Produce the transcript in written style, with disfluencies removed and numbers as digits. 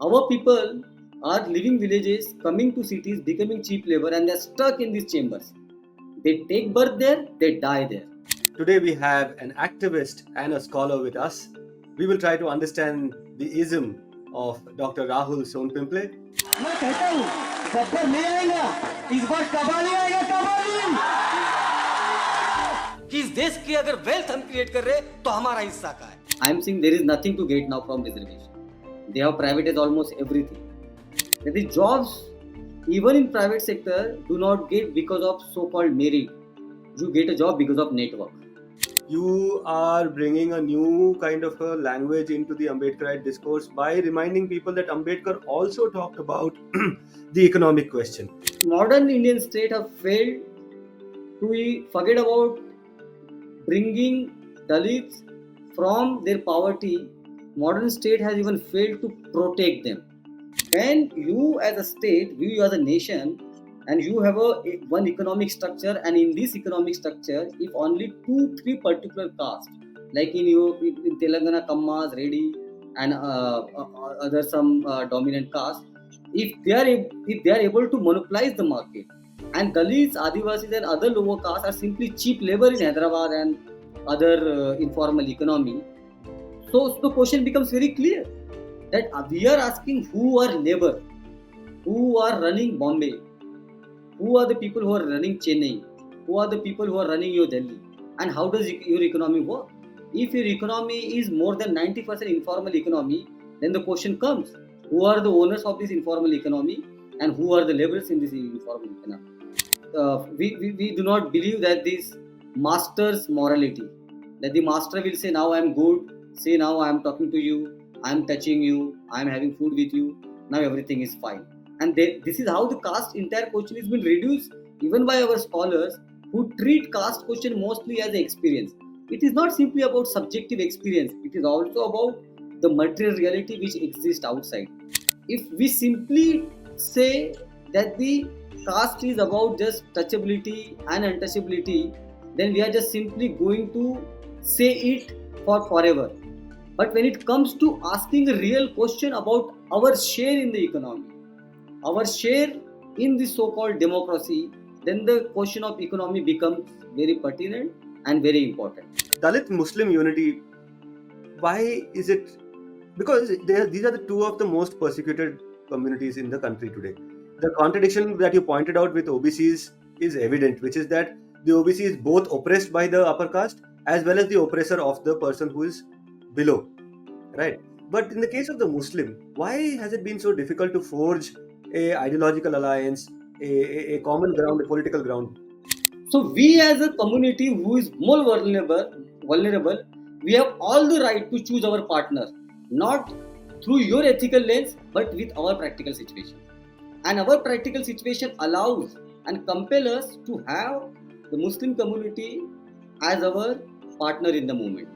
Our people are leaving villages, coming to cities, becoming cheap labor, and they're stuck in these chambers. They take birth there, they die there. Today we have an activist and a scholar with us. We will try to understand the ism of Dr. Rahul Sonpimple. मैं कहता हूँ गब्बर ले आएगा इस बार कबाली आएगा कबाली कि इस देश की अगर वेल्थ हम क्रिएट कर रहे हैं तो हमारा हिस्सा का है. I am saying there is nothing to get now from reservation. They have privatized almost everything. The jobs, even in private sector, do not get because of so-called merit. You get a job because of network. You are bringing a new kind of a language into the Ambedkarite discourse by reminding people that Ambedkar also talked about the economic question. Modern Indian state have failed to forget about bringing Dalits from their poverty. Modern state has even failed to protect them. When you as a state, you as a nation, and you have one economic structure, and in this economic structure, if only 2-3 particular caste, like in Telangana, Kammas, Reddy, and other some dominant caste, if they are able to monopolize the market, and Dalits, Adivasis, and other lower castes are simply cheap labor in Hyderabad and other informal economy. So the question becomes very clear that we are asking who are labor, who are running Bombay, who are the people who are running Chennai, who are the people who are running your Delhi, and how does your economy work? If your economy is more than 90% informal economy, then the question comes: who are the owners of this informal economy, and who are the laborers in this informal economy? We do not believe that this master's morality, that the master will say, now I am good, say now I am talking to you, I am touching you, I am having food with you, now everything is fine. And this is how the caste entire question has been reduced even by our scholars, who treat caste question mostly as an experience. It is not simply about subjective experience, it is also about the material reality which exists outside. If we simply say that the caste is about just touchability and untouchability, then we are just simply going to say it for forever. But when it comes to asking a real question about our share in the economy, our share in the so-called democracy, then the question of economy becomes very pertinent and very important. Dalit-Muslim unity, why is it? Because these are the two of the most persecuted communities in the country today. The contradiction that you pointed out with OBCs is evident, which is that the OBC is both oppressed by the upper caste as well as the oppressor of the person who is below, right? But in the case of the Muslim, why has it been so difficult to forge a ideological alliance, a common ground, a political ground? So we as a community who is more vulnerable, we have all the right to choose our partner, not through your ethical lens, but with our practical situation. And our practical situation allows and compels us to have the Muslim community as our partner in the movement.